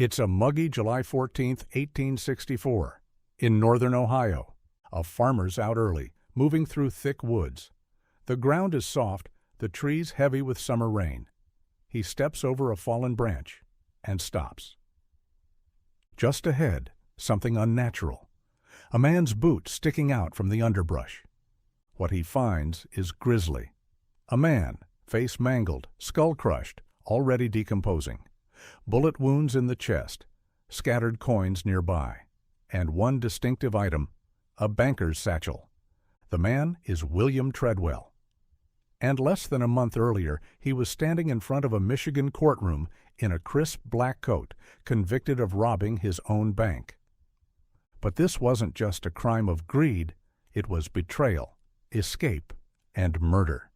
It's a muggy July 14, 1864, in northern Ohio. A farmer's out early, moving through thick woods. The ground is soft, the trees heavy with summer rain. He steps over a fallen branch and stops. Just ahead, something unnatural. A man's boot sticking out from the underbrush. What he finds is grisly. A man, face mangled, skull crushed, already decomposing. Bullet wounds in the chest, scattered coins nearby, and one distinctive item, a banker's satchel. The man is William Treadwell. And less than a month earlier, he was standing in front of a Michigan courtroom in a crisp black coat, convicted of robbing his own bank. But this wasn't just a crime of greed, it was betrayal, escape, and murder.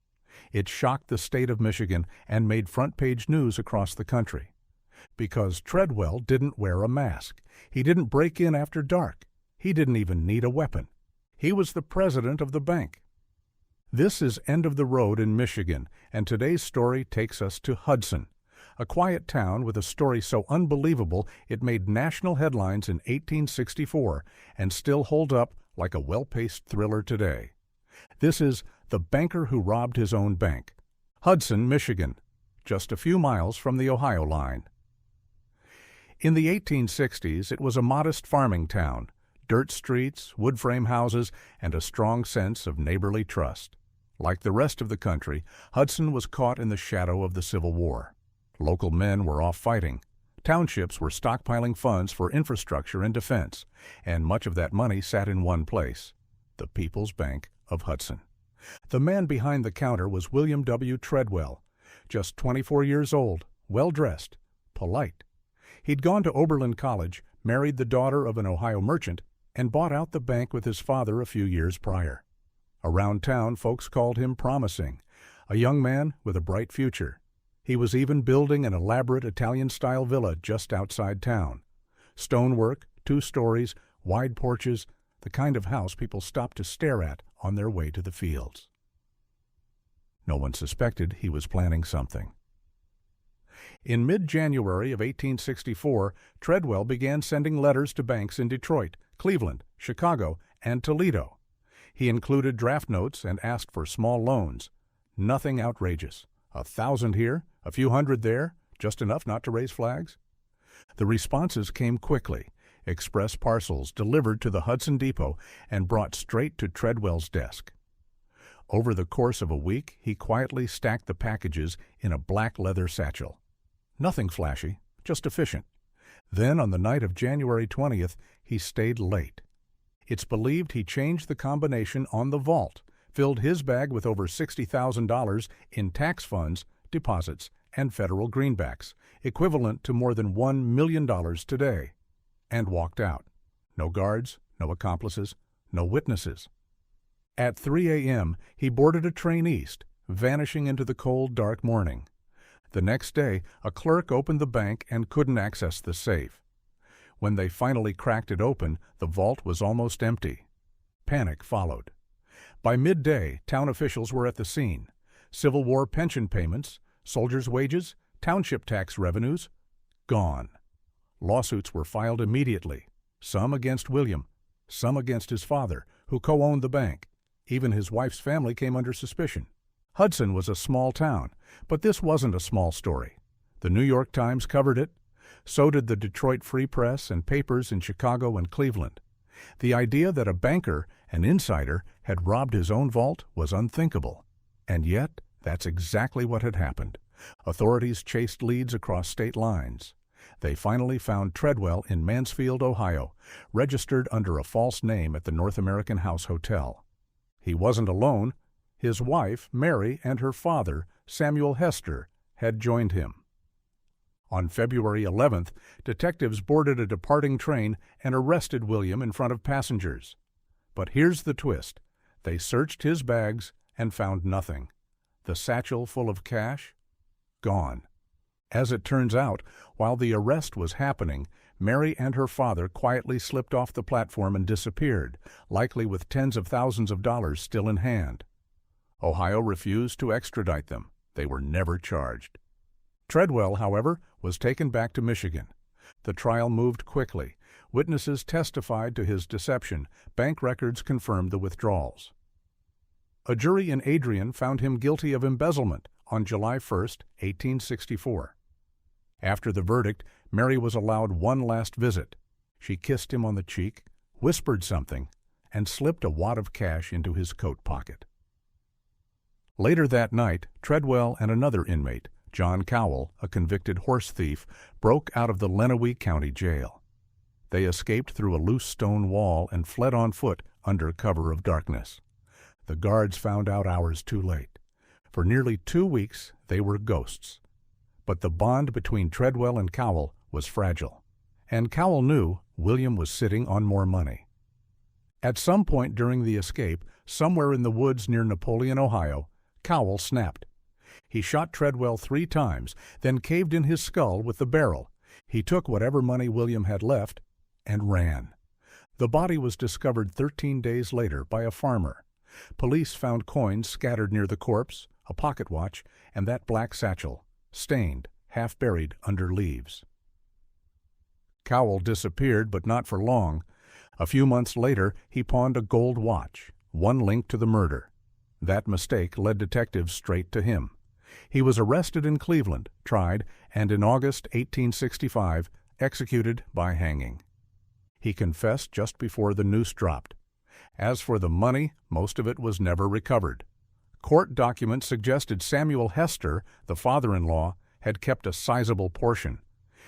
It shocked the state of Michigan and made front-page news across the country. Because Treadwell didn't wear a mask. He didn't break in after dark. He didn't even need a weapon. He was the president of the bank. This is End of the Road in Michigan, and today's story takes us to Hudson, a quiet town with a story so unbelievable it made national headlines in 1864 and still holds up like a well-paced thriller today. This is The Banker Who Robbed His Own Bank. Hudson, Michigan, just a few miles from the Ohio line. In the 1860s, it was a modest farming town, dirt streets, wood frame houses, and a strong sense of neighborly trust. Like the rest of the country, Hudson was caught in the shadow of the Civil War. Local men were off fighting. Townships were stockpiling funds for infrastructure and defense, and much of that money sat in one place, the People's Bank of Hudson. The man behind the counter was William W. Treadwell, just 24 years old, well-dressed, polite. He'd gone to Oberlin College, married the daughter of an Ohio merchant, and bought out the bank with his father a few years prior. Around town, folks called him promising, a young man with a bright future. He was even building an elaborate Italian-style villa just outside town. Stonework, 2 stories, wide porches, the kind of house people stopped to stare at on their way to the fields. No one suspected he was planning something. In mid-January of 1864, Treadwell began sending letters to banks in Detroit, Cleveland, Chicago, and Toledo. He included draft notes and asked for small loans. Nothing outrageous. 1,000 here, a few hundred there, just enough not to raise flags. The responses came quickly. Express parcels delivered to the Hudson Depot and brought straight to Treadwell's desk. Over the course of a week, he quietly stacked the packages in a black leather satchel. Nothing flashy, just efficient. Then, on the night of January 20th, he stayed late. It's believed he changed the combination on the vault, filled his bag with over $60,000 in tax funds, deposits, and federal greenbacks, equivalent to more than $1 million today, and walked out. No guards, no accomplices, no witnesses. At 3 a.m., he boarded a train east, vanishing into the cold, dark morning. The next day, a clerk opened the bank and couldn't access the safe. When they finally cracked it open, the vault was almost empty. Panic followed. By midday, town officials were at the scene. Civil War pension payments, soldiers' wages, township tax revenues, gone. Lawsuits were filed immediately, some against William, some against his father, who co-owned the bank. Even his wife's family came under suspicion. Hudson was a small town, but this wasn't a small story. The New York Times covered it. So did the Detroit Free Press and papers in Chicago and Cleveland. The idea that a banker, an insider, had robbed his own vault was unthinkable. And yet, that's exactly what had happened. Authorities chased leads across state lines. They finally found Treadwell in Mansfield, Ohio, registered under a false name at the North American House Hotel. He wasn't alone. His wife, Mary, and her father, Samuel Hester, had joined him. On February 11th, detectives boarded a departing train and arrested William in front of passengers. But here's the twist. They searched his bags and found nothing. The satchel full of cash? Gone. As it turns out, while the arrest was happening, Mary and her father quietly slipped off the platform and disappeared, likely with tens of thousands of dollars still in hand. Ohio refused to extradite them. They were never charged. Treadwell, however, was taken back to Michigan. The trial moved quickly. Witnesses testified to his deception. Bank records confirmed the withdrawals. A jury in Adrian found him guilty of embezzlement on July 1, 1864. After the verdict, Mary was allowed one last visit. She kissed him on the cheek, whispered something, and slipped a wad of cash into his coat pocket. Later that night, Treadwell and another inmate, John Cowell, a convicted horse thief, broke out of the Lenawee County Jail. They escaped through a loose stone wall and fled on foot under cover of darkness. The guards found out hours too late. For nearly 2 weeks, they were ghosts. But the bond between Treadwell and Cowell was fragile, and Cowell knew William was sitting on more money. At some point during the escape, somewhere in the woods near Napoleon, Ohio, Cowell snapped. He shot Treadwell 3 times, then caved in his skull with the barrel. He took whatever money William had left and ran. The body was discovered 13 days later by a farmer. Police found coins scattered near the corpse, a pocket watch, and that black satchel, stained, half buried under leaves. Cowell disappeared, but not for long. A few months later, he pawned a gold watch, one link to the murder. That mistake led detectives straight to him. He was arrested in Cleveland, tried, and in August 1865, executed by hanging. He confessed just before the noose dropped. As for the money, most of it was never recovered. Court documents suggested Samuel Hester, the father-in-law, had kept a sizable portion.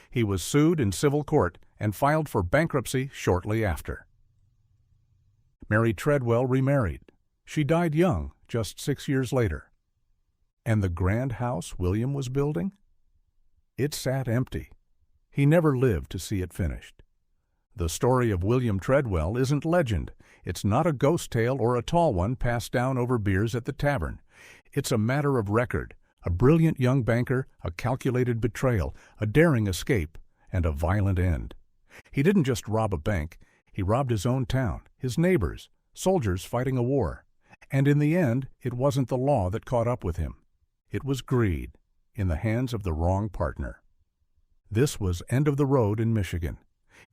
He was sued in civil court and filed for bankruptcy shortly after. Mary Treadwell remarried. She died young, just 6 years later. And the grand house William was building? It sat empty. He never lived to see it finished. The story of William Treadwell isn't legend. It's not a ghost tale or a tall one passed down over beers at the tavern. It's a matter of record, a brilliant young banker, a calculated betrayal, a daring escape, and a violent end. He didn't just rob a bank. He robbed his own town, his neighbors, soldiers fighting a war. And in the end, it wasn't the law that caught up with him. It was greed, in the hands of the wrong partner. This was End of the Road in Michigan.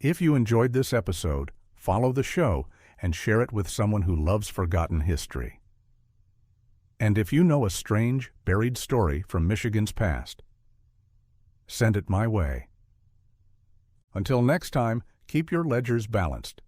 If you enjoyed this episode, follow the show and share it with someone who loves forgotten history. And if you know a strange, buried story from Michigan's past, send it my way. Until next time, keep your ledgers balanced.